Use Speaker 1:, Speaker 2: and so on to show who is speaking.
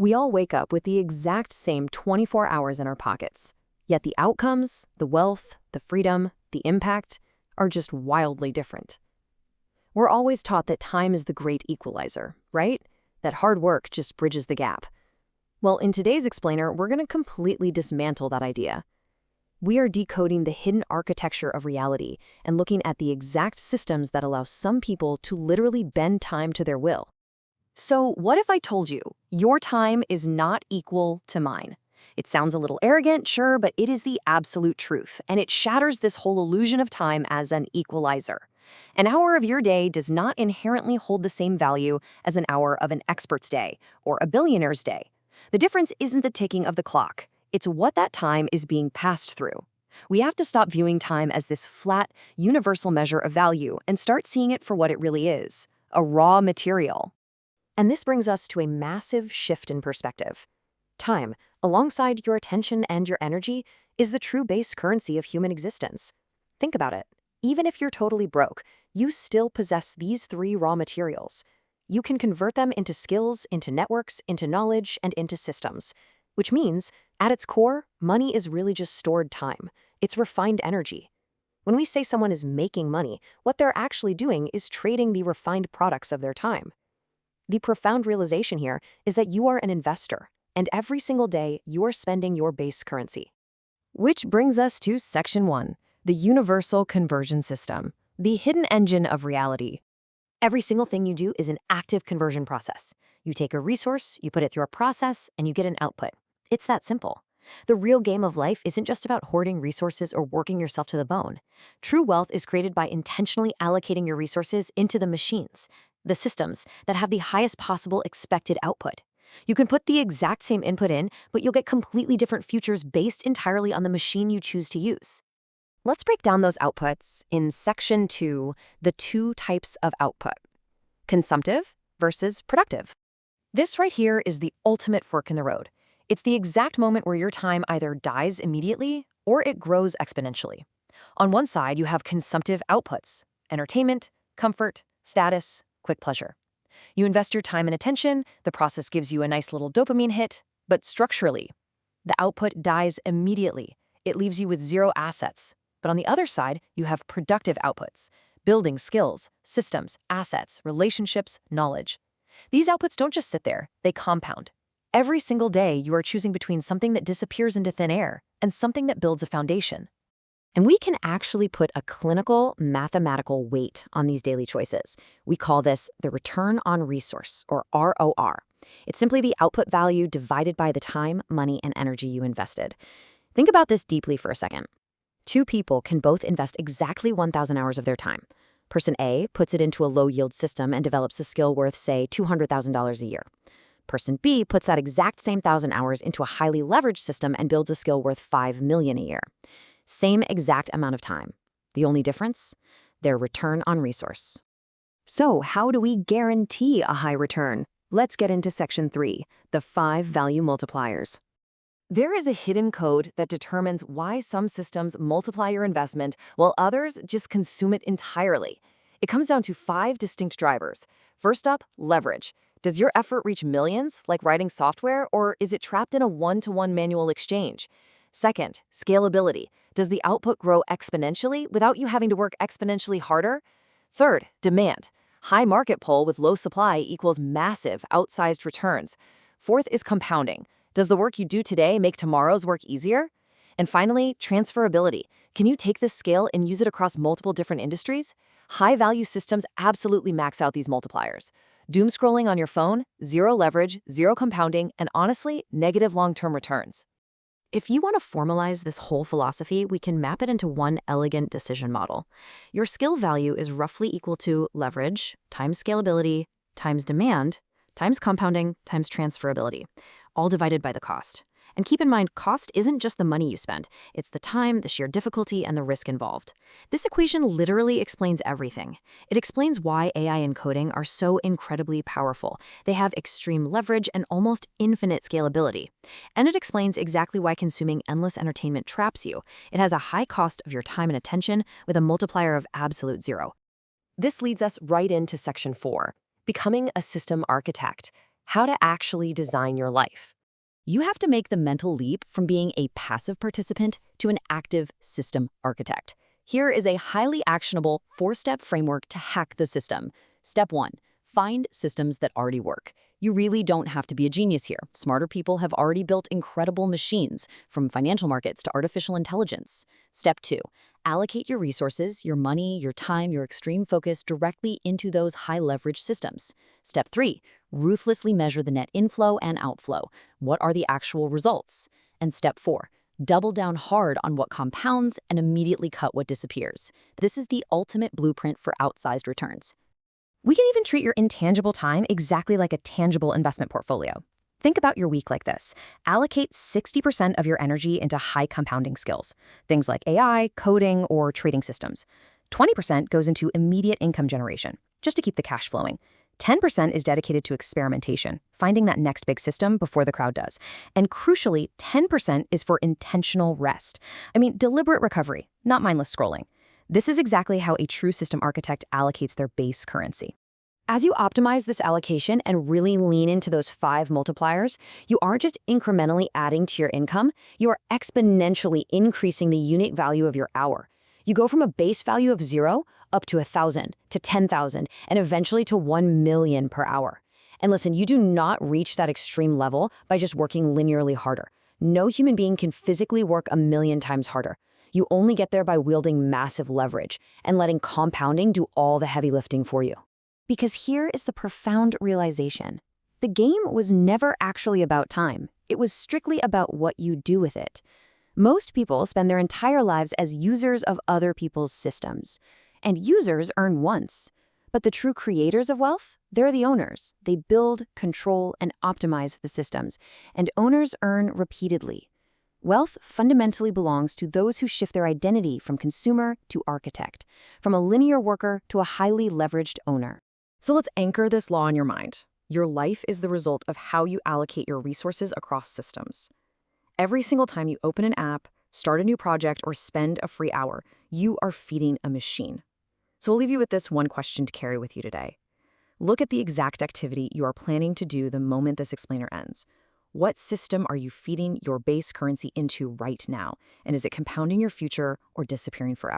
Speaker 1: We all wake up with the exact same 24 hours in our pockets, yet the outcomes, the wealth, the freedom, the impact are just wildly different. We're always taught that time is the great equalizer, right? That hard work just bridges the gap. Well, in today's explainer, we're going to completely dismantle that idea. We are decoding the hidden architecture of reality and looking at the exact systems that allow some people to literally bend time to their will. So what if I told you your time is not equal to mine? It sounds a little arrogant, sure, but it is the absolute truth, and it shatters this whole illusion of time as an equalizer. An hour of your day does not inherently hold the same value as an hour of an expert's day or a billionaire's day. The difference isn't the ticking of the clock. It's what that time is being passed through. We have to stop viewing time as this flat, universal measure of value and start seeing it for what it really is, a raw material. And this brings us to a massive shift in perspective. Time, alongside your attention and your energy, is the true base currency of human existence. Think about it. Even if you're totally broke, you still possess these three raw materials. You can convert them into skills, into networks, into knowledge, and into systems. Which means, at its core, money is really just stored time. It's refined energy. When we say someone is making money, what they're actually doing is trading the refined products of their time. The profound realization here is that you are an investor, and every single day you are spending your base currency. Which brings us to Section 1, the Universal Conversion System, the hidden engine of reality. Every single thing you do is an active conversion process. You take a resource, you put it through a process, and you get an output. It's that simple. The real game of life isn't just about hoarding resources or working yourself to the bone. True wealth is created by intentionally allocating your resources into the machines, the systems that have the highest possible expected output. You can put the exact same input in, but you'll get completely different futures based entirely on the machine you choose to use. Let's break down those outputs in Section 2, the two types of output: consumptive versus productive. This right here is the ultimate fork in the road. It's the exact moment where your time either dies immediately or it grows exponentially. On one side, you have consumptive outputs: entertainment, comfort, status, quick pleasure. You invest your time and attention, the process gives you a nice little dopamine hit, but structurally, the output dies immediately. It leaves you with zero assets. But on the other side, you have productive outputs: building skills, systems, assets, relationships, knowledge. These outputs don't just sit there, they compound. Every single day, you are choosing between something that disappears into thin air and something that builds a foundation. And we can actually put a clinical, mathematical weight on these daily choices. We call this the return on resource, or ROR. It's simply the output value divided by the time, money, and energy you invested. Think about this deeply for a second. Two people can both invest exactly 1,000 hours of their time. Person A puts it into a low-yield system and develops a skill worth, say, $200,000 a year. Person B puts that exact same 1,000 hours into a highly leveraged system and builds a skill worth $5 million a year. Same exact amount of time. The only difference? Their return on resource. So how do we guarantee a high return? Let's get into Section 3, the 5 value multipliers. There is a hidden code that determines why some systems multiply your investment while others just consume it entirely. It comes down to 5 distinct drivers. First up, leverage. Does your effort reach millions, like writing software, or is it trapped in a one-to-one manual exchange? Second, scalability. Does the output grow exponentially without you having to work exponentially harder? Third, demand. High market pull with low supply equals massive, outsized returns. Fourth is compounding. Does the work you do today make tomorrow's work easier? And finally, transferability. Can you take this scale and use it across multiple different industries? High-value systems absolutely max out these multipliers. Doom scrolling on your phone, zero leverage, zero compounding, and honestly, negative long-term returns. If you want to formalize this whole philosophy, we can map it into one elegant decision model. Your skill value is roughly equal to leverage times scalability times demand times compounding times transferability, all divided by the cost. And keep in mind, cost isn't just the money you spend. It's the time, the sheer difficulty, and the risk involved. This equation literally explains everything. It explains why AI and coding are so incredibly powerful. They have extreme leverage and almost infinite scalability. And it explains exactly why consuming endless entertainment traps you. It has a high cost of your time and attention with a multiplier of absolute zero. This leads us right into Section 4, becoming a system architect. how to actually design your life.
Speaker 2: You have to make the mental leap from being a passive participant to an active system architect. Here is a highly actionable 4-step framework to hack the system. Step 1. Find systems that already work. You really don't have to be a genius here. Smarter people have already built incredible machines, from financial markets to artificial intelligence. Step 2. Allocate your resources, your money, your time, your extreme focus directly into those high-leverage systems. Step 3. Ruthlessly measure the net inflow and outflow. What are the actual results? And Step 4. Double down hard on what compounds and immediately cut what disappears. This is the ultimate blueprint for outsized returns.
Speaker 1: We can even treat your intangible time exactly like a tangible investment portfolio. Think about your week like this. Allocate 60% of your energy into high compounding skills, things like AI, coding, or trading systems. 20% goes into immediate income generation, just to keep the cash flowing. 10% is dedicated to experimentation, finding that next big system before the crowd does. And crucially, 10% is for intentional rest. Deliberate recovery, not mindless scrolling. This is exactly how a true system architect allocates their base currency. As you optimize this allocation and really lean into those 5 multipliers, you aren't just incrementally adding to your income, you are exponentially increasing the unique value of your hour. You go from a base value of 0 up to 1,000, to 10,000, and eventually to 1 million per hour. And listen, you do not reach that extreme level by just working linearly harder. No human being can physically work 1,000,000 times harder. You only get there by wielding massive leverage and letting compounding do all the heavy lifting for you. Because here is the profound realization. The game was never actually about time. It was strictly about what you do with it. Most people spend their entire lives as users of other people's systems. And users earn once. But the true creators of wealth, they're the owners. They build, control, and optimize the systems. And owners earn repeatedly. Wealth fundamentally belongs to those who shift their identity from consumer to architect, from a linear worker to a highly leveraged owner. So let's anchor this law in your mind. Your life is the result of how you allocate your resources across systems. Every single time you open an app, start a new project, or spend a free hour, you are feeding a machine. So I'll leave you with this one question to carry with you today. Look at the exact activity you are planning to do the moment this explainer ends. What system are you feeding your base currency into right now? And is it compounding your future or disappearing forever?